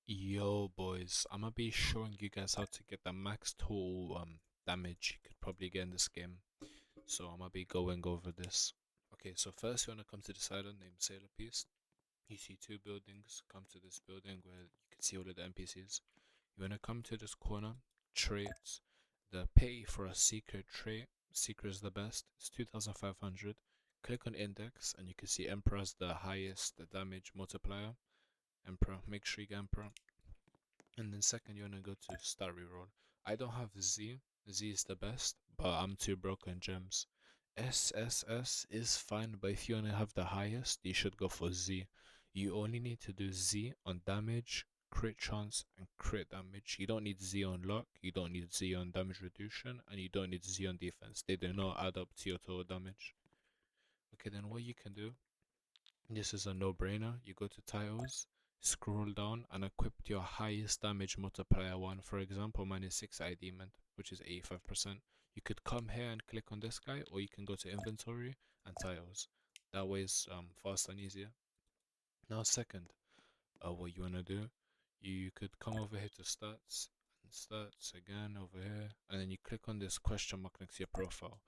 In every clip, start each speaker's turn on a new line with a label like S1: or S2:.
S1: Yo boys, I'm gonna be showing you guys how to get the max total damage you could probably get in this game. So I'm gonna be going over this. Okay, so first you wanna come to this island named Sailor Piece. You see two buildings. Come to this building where you can see all of the NPCs. You wanna come to this corner, traits. The pay for a secret trait. Secret is the best. It's 2,500. Click on index and you can see Emperor as the highest damage multiplier. Emperor, make sure you get Emperor. And then second, you wanna go to start reroll. I don't have Z. Z is the best, but I'm too broke on gems. SSS is fine, but if you wanna have the highest, you should go for Z. You only need to do Z on damage, crit chance, and crit damage. You don't need Z on luck, you don't need Z on damage reduction, and you don't need Z on defense. They do not add up to your total damage. Okay, then what you can do, this is a no-brainer. You go to titles, scroll down, and equip your highest damage multiplier one. For example, mine is 6 eye demon, which is 85%. You could come here and click on this guy, or you can go to inventory and titles. That way it's fast and easier. Now, second, what you wanna do, you could come over here to stats, and stats again over here, and then you click on this question mark next to your profile.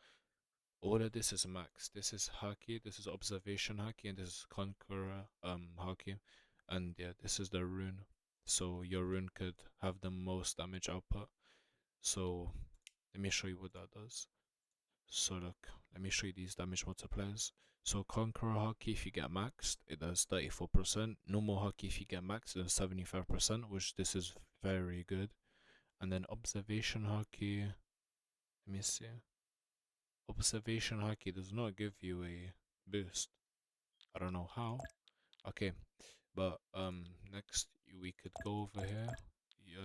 S1: All of this is max. This is haki, this is observation haki, and this is conqueror haki. And yeah, this is the rune. So your rune could have the most damage output. So let me show you what that does. So look, let me show you these damage multipliers. So conqueror haki, if you get maxed, it does 34%. Normal haki, if you get maxed, it does 75%, which this is very good. And then observation haki, let me see. Observation haki does not give you a boost. I don't know how. Okay, but next we could go over here.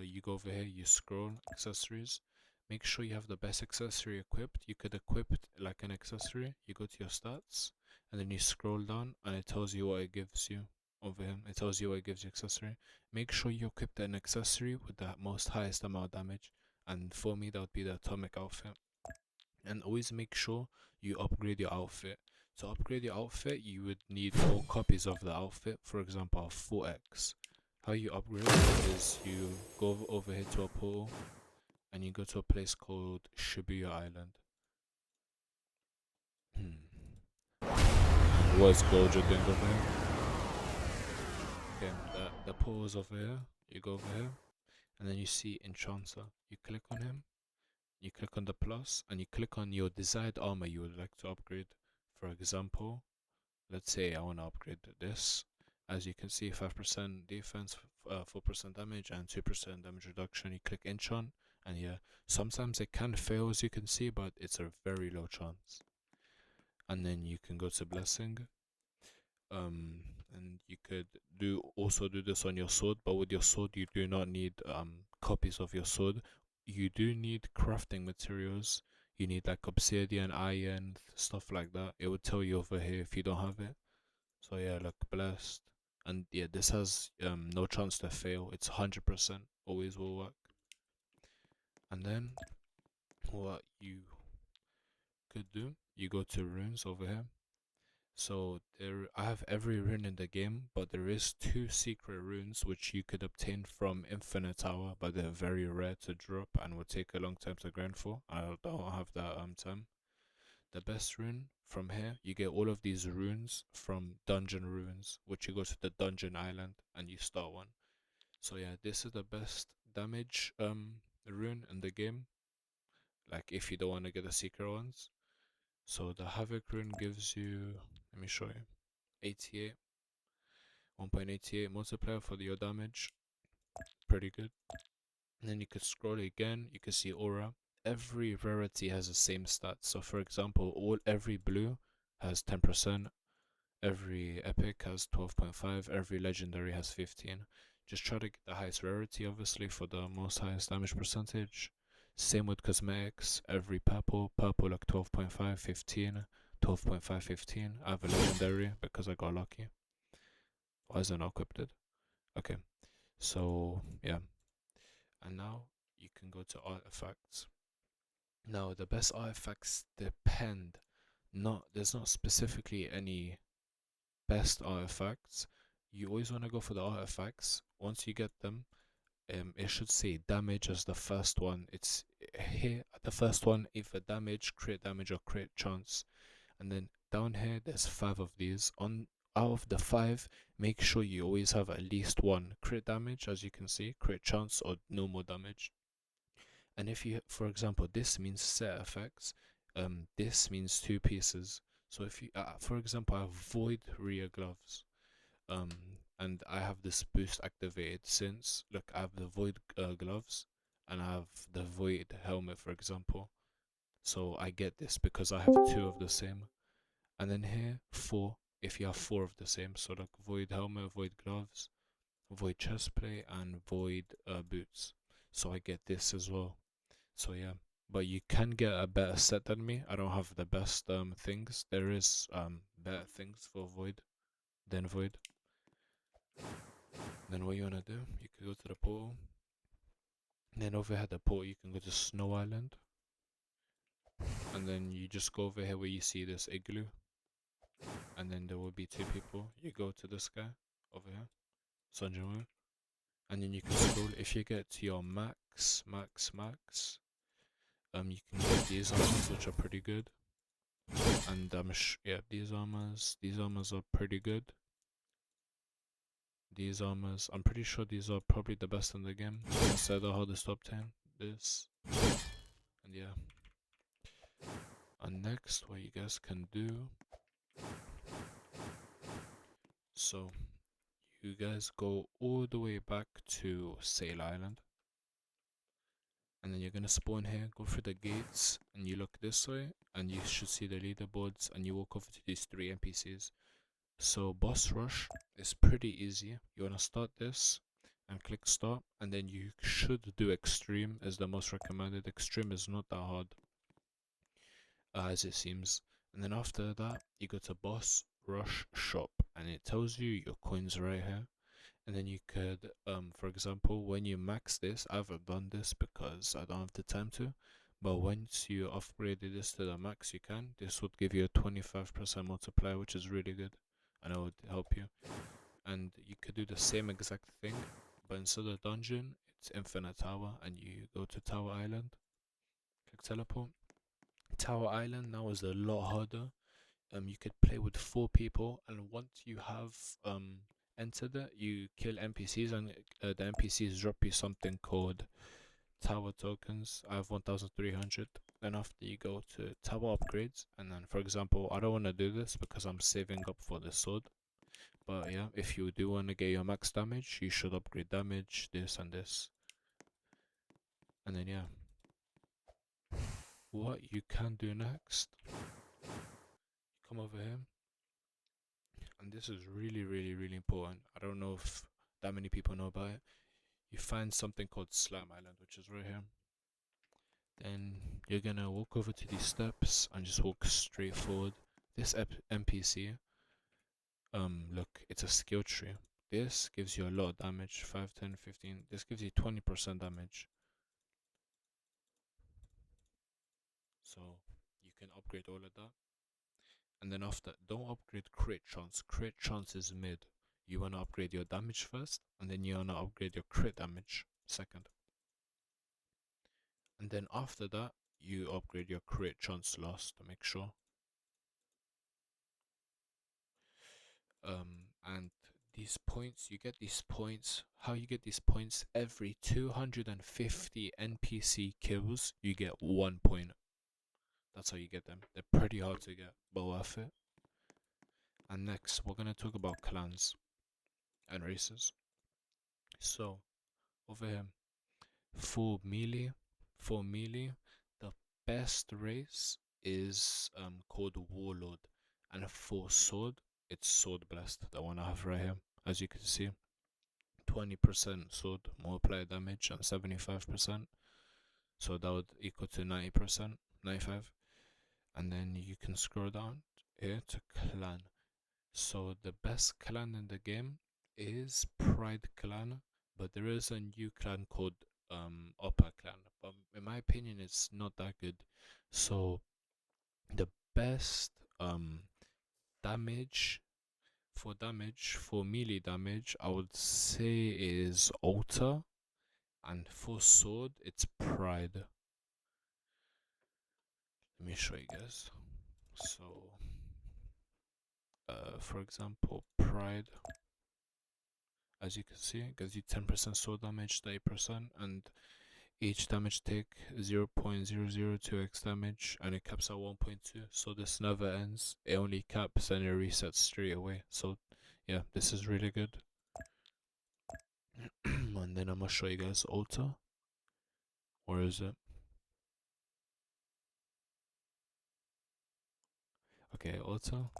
S1: You go over here, you scroll accessories. Make sure you have the best accessory equipped. You could equip it like an accessory. You go to your stats, and then you scroll down, and it tells you what it gives you over here. It tells you what it gives you accessory. Make sure you equip an accessory with the most highest amount of damage. And for me, that would be the atomic outfit. And always make sure you upgrade your outfit. To upgrade your outfit, you would need 4 copies of the outfit, for example, 4x. How you upgrade is you go over here to a portal and you go to a place called Shibuya Island. What's gold you're doing over here? Okay, the portal is over here. You go over here and then you see Enchanter. You click on him, you click on the plus, and you click on your desired armor you would like to upgrade. For example, let's say I want to upgrade this. As you can see, 5% defense, 4% damage, and 2% damage reduction. You click enchant, and yeah, sometimes it can fail as you can see, but it's a very low chance. And then you can go to blessing, and you could also do this on your sword, but with your sword you do not need copies of your sword. You do need crafting materials. You need like obsidian, iron, stuff like that. It would tell you over here if you don't have it. So yeah, look, blessed. And yeah, this has no chance to fail. It's 100% always will work. And then what you could do, you go to runes over here. So I have every rune in the game, but there is 2 secret runes which you could obtain from Infinite Tower, but they're very rare to drop and would take a long time to grind for. I don't have that time. The best rune from here, you get all of these runes from dungeon runes, which you go to the dungeon island and you start one. So yeah, this is the best damage rune in the game. Like if you don't want to get the secret ones. So the Havoc rune gives you, let me show you, 88, 1.88 multiplier for your damage. Pretty good. And then you could scroll again, you can see aura. Every rarity has the same stats. So for example, every blue has 10%, every epic has 12.5, every legendary has 15. Just try to get the highest rarity, obviously, for the most highest damage percentage. Same with cosmetics, every purple like 12.5, 15, 12.5, 15. I have a legendary because I got lucky. Why is it not equipped? Okay, so yeah. And now you can go to artifacts. Now the best artifacts depend. There's not specifically any best artifacts. You always want to go for the artifacts once you get them, it should say damage as the first one. It's here at the first one, either damage, crit damage, or crit chance. And then down here, there's 5 of these. On out of the 5, make sure you always have at least one crit damage, as you can see, crit chance or normal damage. And if you, for example, this means set effects, this means 2 pieces. So if you, for example, I have void rear gloves, um, and I have this boost activated since, look, I have the void gloves, and I have the void helmet, for example. So I get this because I have 2 of the same. And then here, 4, if you have 4 of the same, so like void helmet, void gloves, void chestplate, and void boots. So I get this as well. So yeah, but you can get a better set than me. I don't have the best things. There is better things for void than void. Then what you wanna do? You can go to the portal. And then over here at the portal, you can go to Snow Island. And then you just go over here where you see this igloo. And then there will be 2 people. You go to this guy over here, Sanjamu. And then you can scroll. If you get to your max, you can get these armors, which are pretty good. And yeah, these armors are pretty good. These armors, I'm pretty sure these are probably the best in the game. Instead of hardest top 10, this, and yeah. And next, what you guys can do, so you guys go all the way back to Sail Island, and then you're gonna spawn here, go through the gates, and you look this way, and you should see the leaderboards, and you walk over to these 3 NPCs. So boss rush is pretty easy. You wanna start this and click start, and then you should do extreme as the most recommended. Extreme is not that hard as it seems. And then after that, you go to boss rush shop, and it tells you your coins right here. And then you could, for example, when you max this, I haven't done this because I don't have the time to, but once you upgraded this to the max, you can. This would give you a 25% multiplier, which is really good, and it would help you. And you could do the same exact thing, but instead of dungeon, it's infinite tower, and you go to Tower Island, click teleport. Tower Island now is a lot harder. You could play with 4 people, and once you have entered it, you kill NPCs, and the NPCs drop you something called tower tokens. I have 1,300. Then after you go to tower upgrades, and then for example, I don't want to do this because I'm saving up for the sword. But yeah, if you do want to get your max damage, you should upgrade damage, this and this. And then yeah, what you can do next, you come over here, and this is really, really, really important. I don't know if that many people know about it. You find something called Slime Island, which is right here. Then you're gonna walk over to these steps and just walk straight forward. This NPC, look, it's a skill tree. This gives you a lot of damage, 5, 10, 15. This gives you 20% damage. So you can upgrade all of that. And then after, don't upgrade crit chance. Crit chance is mid. You wanna upgrade your damage first, and then you wanna upgrade your crit damage second. And then after that, you upgrade your crit chance last to make sure. And these points, you get these points. How you get these points? Every 250 NPC kills, you get 1 point. That's how you get them. They're pretty hard to get, but worth it. And next, we're gonna talk about clans and races. So over here, for melee, the best race is called Warlord, and for sword, it's Sword Blast, the one I have right here. As you can see, 20% sword multiplier damage and 75%, so that would equal to 90%, 95. And then you can scroll down here to clan. So the best clan in the game is Pride Clan, but there is a new clan called Upper Clan. But in my opinion, it's not that good. So the best damage For damage, for melee damage, I would say is Altar, and for sword, it's Pride. Let me show you guys. So, for example, Pride, as you can see, it gives you 10% sword damage, 30%, and each damage take 0.002x damage, and it caps at 1.2. So this never ends. It only caps and it resets straight away. So yeah, this is really good. And then I'm gonna show you guys Altar. Where is it? Okay, Altar.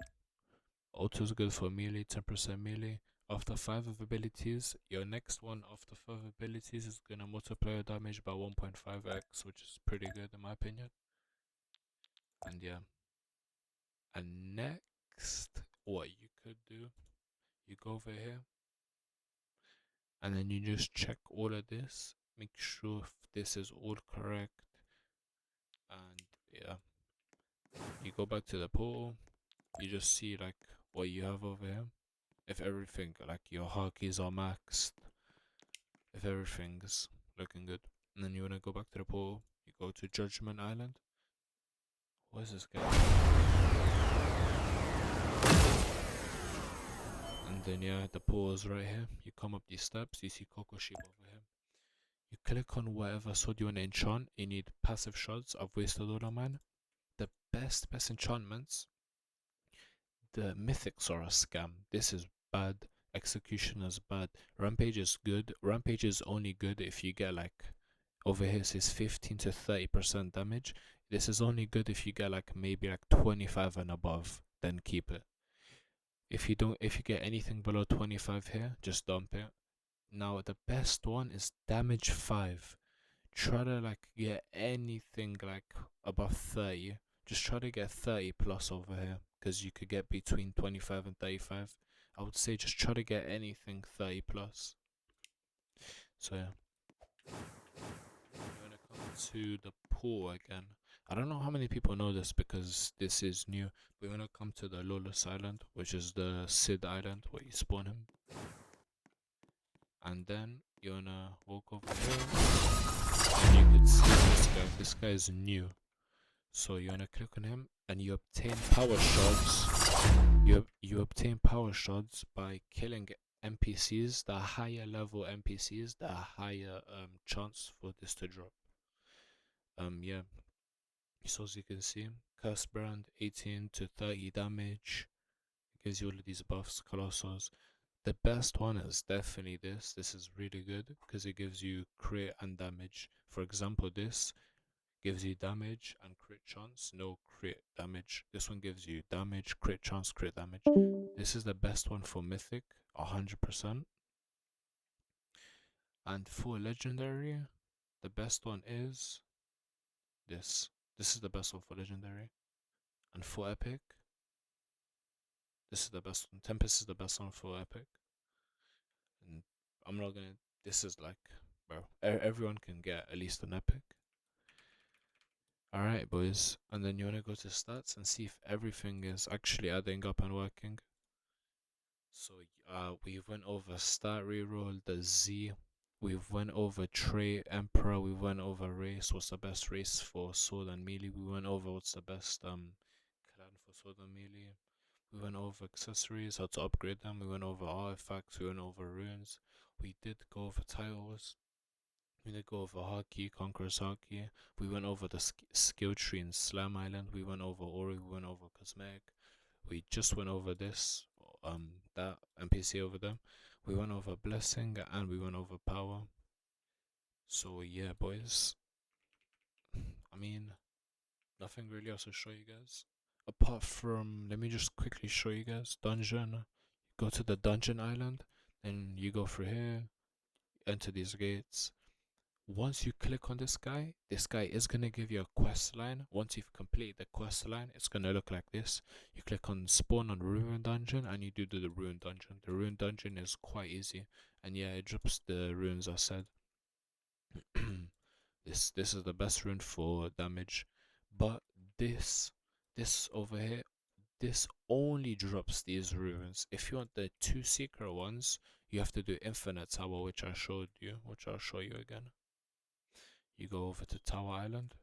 S1: Altar is good for melee, 10% melee. After 5 of abilities, your next one after 5 abilities is gonna multiply your damage by 1.5x, which is pretty good in my opinion. And yeah. And next, what you could do, you go over here, and then you just check all of this, make sure if this is all correct, and yeah, you go back to the portal, you just see like what you have over here. If everything, like your hotkeys are maxed, if everything's looking good, and then you wanna go back to the portal, you go to Judgment Island. What is this guy? And then yeah, the portal is right here. You come up these steps, you see Coco Sheep over here. You click on whatever sword you want to enchant. You need passive shards. I've wasted all of mine. The best enchantments. The mythics are a scam. This is bad. Execution is bad. Rampage is good. Rampage is only good if you get like, over here it says 15 to 30% damage. This is only good if you get like maybe like 25 and above. Then keep it. If you get anything below 25 here, just dump it. Now the best one is damage 5. Try to like get anything like above 30. Just try to get 30 plus over here, because you could get between 25 and 35. I would say just try to get anything 30 plus. So yeah, we're gonna come to the pool again. I don't know how many people know this because this is new. We're gonna come to the Lawless Island, which is the Sid Island where you spawn him. And then you're gonna walk over here, and you can see this guy. This guy is new. So you're gonna click on him, and you obtain power shards. You obtain power shards by killing NPCs. The higher level NPCs, the higher chance for this to drop. Yeah. So as you can see, Curse Brand 18 to 30 damage. It gives you all of these buffs, Colossus. The best one is definitely this. This is really good because it gives you crit and damage. For example, this gives you damage and crit chance, no crit damage. This one gives you damage, crit chance, crit damage. This is the best one for mythic, 100%. And for legendary, the best one is this. This is the best one for legendary. And for epic, this is the best one. Tempest is the best one for epic. And I'm not gonna. This is like, bro, everyone can get at least an epic. Alright, boys. And then you wanna go to stats and see if everything is actually adding up and working. So we went over stat reroll, the Z. We've went over trait, emperor. We went over race. What's the best race for sword and melee? We went over what's the best clan for sword and melee. We went over accessories, how to upgrade them. We went over artifacts. We went over runes. We did go over titles. We did go over Haki, Conqueror's Haki. We went over the skill tree in Slam Island. We went over Ori. We went over Cosmetic. We just went over this, that NPC over there. We went over Blessing and we went over Power. So yeah, boys. I mean, nothing really else to show you guys. Apart from, let me just quickly show you guys. Dungeon. Go to the Dungeon Island. Then you go through here. Enter these gates. Once you click on this guy is going to give you a quest line. Once you've completed the quest line, it's going to look like this. You click on spawn on Ruin Dungeon and you do the Ruin Dungeon. The Ruin Dungeon is quite easy. And yeah, it drops the runes I said. This is the best rune for damage. But this over here, this only drops these runes. If you want the two secret ones, you have to do infinite tower, which I showed you, which I'll show you again. You go over to Tower Island,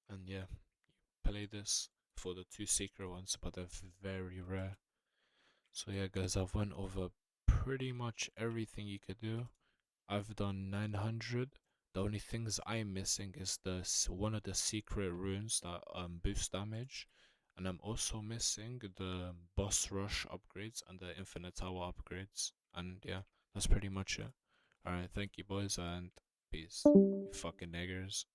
S1: and yeah, play this for the two secret ones, but they're very rare. So yeah, guys, I've went over pretty much everything you could do. I've done 900. The only things I'm missing is the one of the secret runes that boost damage, and I'm also missing the boss rush upgrades and the infinite tower upgrades. And yeah, that's pretty much it. Alright, thank you boys, and peace. You fucking niggers.